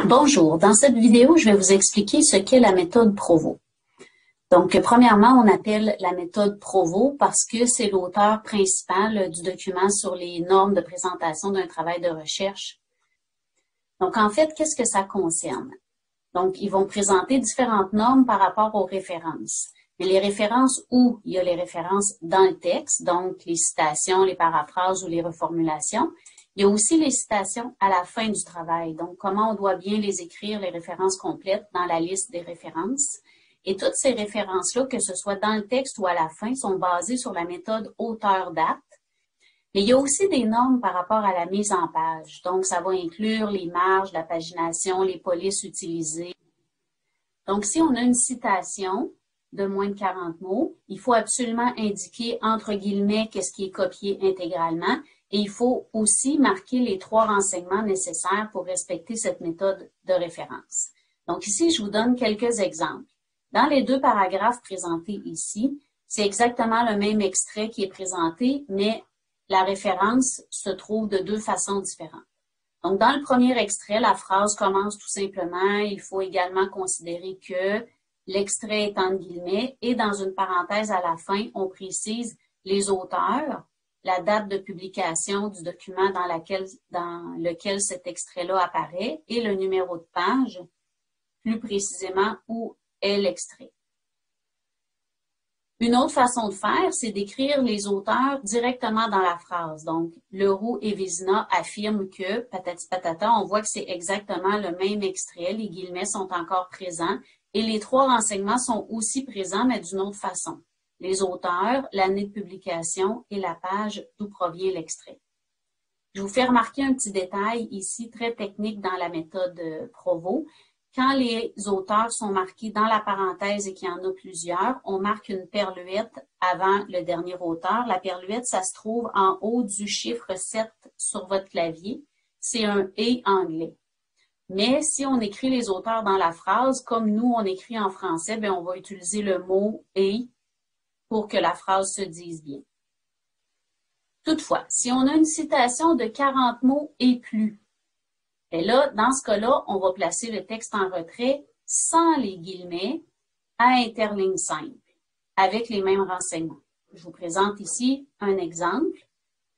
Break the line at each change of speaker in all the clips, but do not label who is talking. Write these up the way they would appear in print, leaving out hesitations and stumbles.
Bonjour, dans cette vidéo, je vais vous expliquer ce qu'est la méthode Provost. Donc, premièrement, on appelle la méthode Provost parce que c'est l'auteur principal du document sur les normes de présentation d'un travail de recherche. Donc, en fait, qu'est-ce que ça concerne? Donc, ils vont présenter différentes normes par rapport aux références. Mais les références où il y a les références dans le texte, donc les citations, les paraphrases ou les reformulations. Il y a aussi les citations à la fin du travail, donc comment on doit bien les écrire, les références complètes dans la liste des références. Et toutes ces références-là, que ce soit dans le texte ou à la fin, sont basées sur la méthode auteur-date. Mais il y a aussi des normes par rapport à la mise en page. Donc, ça va inclure les marges, la pagination, les polices utilisées. Donc, si on a une citation de moins de 40 mots, il faut absolument indiquer entre guillemets qu'est-ce qui est copié intégralement. Et il faut aussi marquer les 3 renseignements nécessaires pour respecter cette méthode de référence. Donc ici, je vous donne quelques exemples. Dans les 2 paragraphes présentés ici, c'est exactement le même extrait qui est présenté, mais la référence se trouve de 2 façons différentes. Donc dans le premier extrait, la phrase commence tout simplement, il faut également considérer que l'extrait est entre guillemets et dans une parenthèse à la fin, on précise les auteurs, la date de publication du document dans lequel cet extrait-là apparaît et le numéro de page, plus précisément où est l'extrait. Une autre façon de faire, c'est d'écrire les auteurs directement dans la phrase. Donc, Leroux et Vézina affirment que, patati patata, on voit que c'est exactement le même extrait, les guillemets sont encore présents et les 3 renseignements sont aussi présents, mais d'une autre façon. Les auteurs, l'année de publication et la page d'où provient l'extrait. Je vous fais remarquer un petit détail ici, très technique dans la méthode Provost. Quand les auteurs sont marqués dans la parenthèse et qu'il y en a plusieurs, on marque une perluette avant le dernier auteur. La perluette, ça se trouve en haut du chiffre 7 sur votre clavier. C'est un « et » anglais. Mais si on écrit les auteurs dans la phrase, comme nous, on écrit en français, bien, on va utiliser le mot « et » pour que la phrase se dise bien. Toutefois, si on a une citation de 40 mots et plus, et là, dans ce cas-là, on va placer le texte en retrait sans les guillemets à interligne simple, avec les mêmes renseignements. Je vous présente ici un exemple.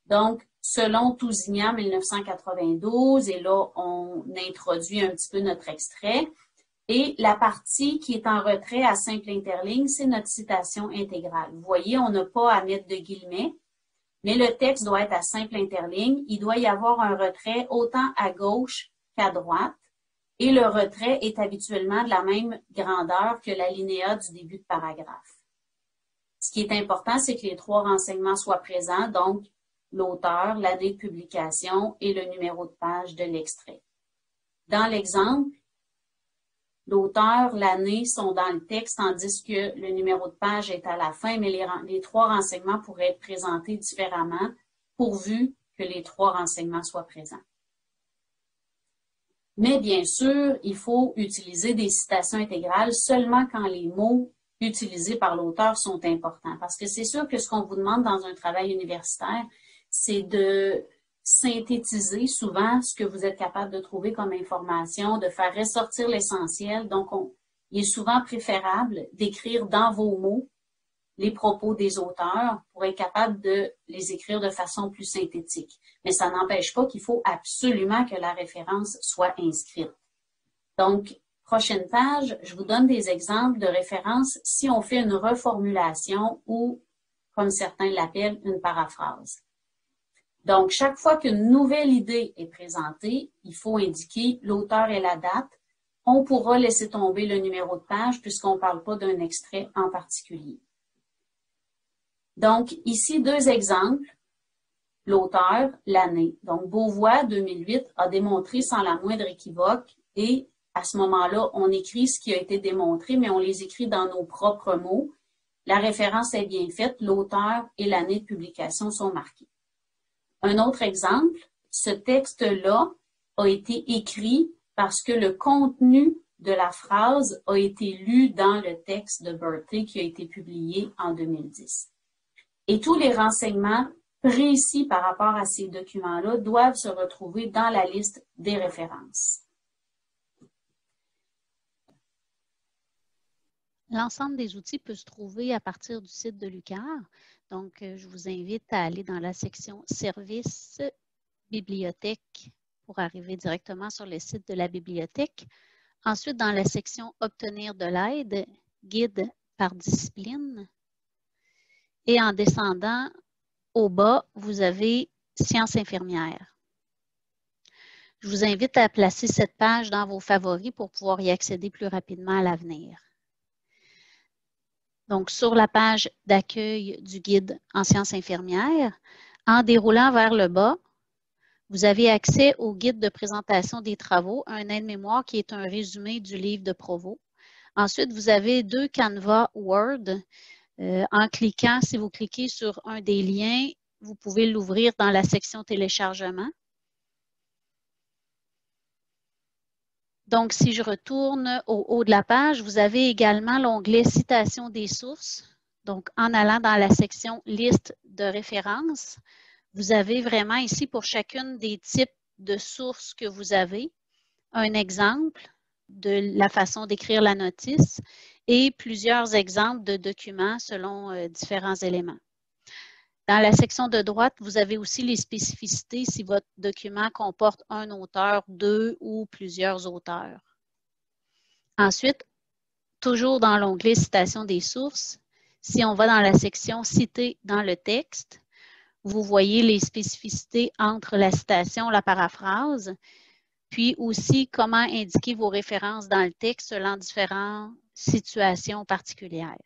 Donc, selon Tousignan 1992, et là, on introduit un petit peu notre extrait. Et la partie qui est en retrait à simple interligne, c'est notre citation intégrale. Vous voyez, on n'a pas à mettre de guillemets, mais le texte doit être à simple interligne. Il doit y avoir un retrait autant à gauche qu'à droite. Et le retrait est habituellement de la même grandeur que l'alinéa du début de paragraphe. Ce qui est important, c'est que les 3 renseignements soient présents, donc l'auteur, l'année de publication et le numéro de page de l'extrait. Dans l'exemple, l'auteur, l'année sont dans le texte, tandis que le numéro de page est à la fin, mais les 3 renseignements pourraient être présentés différemment, pourvu que les 3 renseignements soient présents. Mais bien sûr, il faut utiliser des citations intégrales seulement quand les mots utilisés par l'auteur sont importants. Parce que c'est sûr que ce qu'on vous demande dans un travail universitaire, c'est de synthétiser souvent ce que vous êtes capable de trouver comme information, de faire ressortir l'essentiel. Donc, il est souvent préférable d'écrire dans vos mots les propos des auteurs pour être capable de les écrire de façon plus synthétique. Mais ça n'empêche pas qu'il faut absolument que la référence soit inscrite. Donc, prochaine page, je vous donne des exemples de références si on fait une reformulation ou, comme certains l'appellent, une paraphrase. Donc, chaque fois qu'une nouvelle idée est présentée, il faut indiquer l'auteur et la date. On pourra laisser tomber le numéro de page puisqu'on ne parle pas d'un extrait en particulier. Donc, ici, 2 exemples. L'auteur, l'année. Donc, Beauvois, 2008, a démontré sans la moindre équivoque et à ce moment-là, on écrit ce qui a été démontré, mais on les écrit dans nos propres mots. La référence est bien faite, l'auteur et l'année de publication sont marqués. Un autre exemple, ce texte-là a été écrit parce que le contenu de la phrase a été lu dans le texte de Berthet qui a été publié en 2010. Et tous les renseignements précis par rapport à ces documents-là doivent se retrouver dans la liste des références.
L'ensemble des outils peut se trouver à partir du site de l'UQAR. Donc, je vous invite à aller dans la section Services, Bibliothèque pour arriver directement sur le site de la bibliothèque. Ensuite, dans la section Obtenir de l'aide, Guide par discipline. Et en descendant au bas, vous avez Sciences infirmières. Je vous invite à placer cette page dans vos favoris pour pouvoir y accéder plus rapidement à l'avenir. Donc, sur la page d'accueil du guide en sciences infirmières, en déroulant vers le bas, vous avez accès au guide de présentation des travaux, un aide-mémoire qui est un résumé du livre de Provost. Ensuite, vous avez 2 canevas Word. Si vous cliquez sur un des liens, vous pouvez l'ouvrir dans la section téléchargement. Donc, si je retourne au haut de la page, vous avez également l'onglet Citation des sources. Donc, en allant dans la section Liste de références, vous avez vraiment ici pour chacune des types de sources que vous avez, un exemple de la façon d'écrire la notice et plusieurs exemples de documents selon différents éléments. Dans la section de droite, vous avez aussi les spécificités si votre document comporte un auteur, 2 ou plusieurs auteurs. Ensuite, toujours dans l'onglet Citation des sources, si on va dans la section Citer dans le texte, vous voyez les spécificités entre la citation et la paraphrase, puis aussi comment indiquer vos références dans le texte selon différentes situations particulières.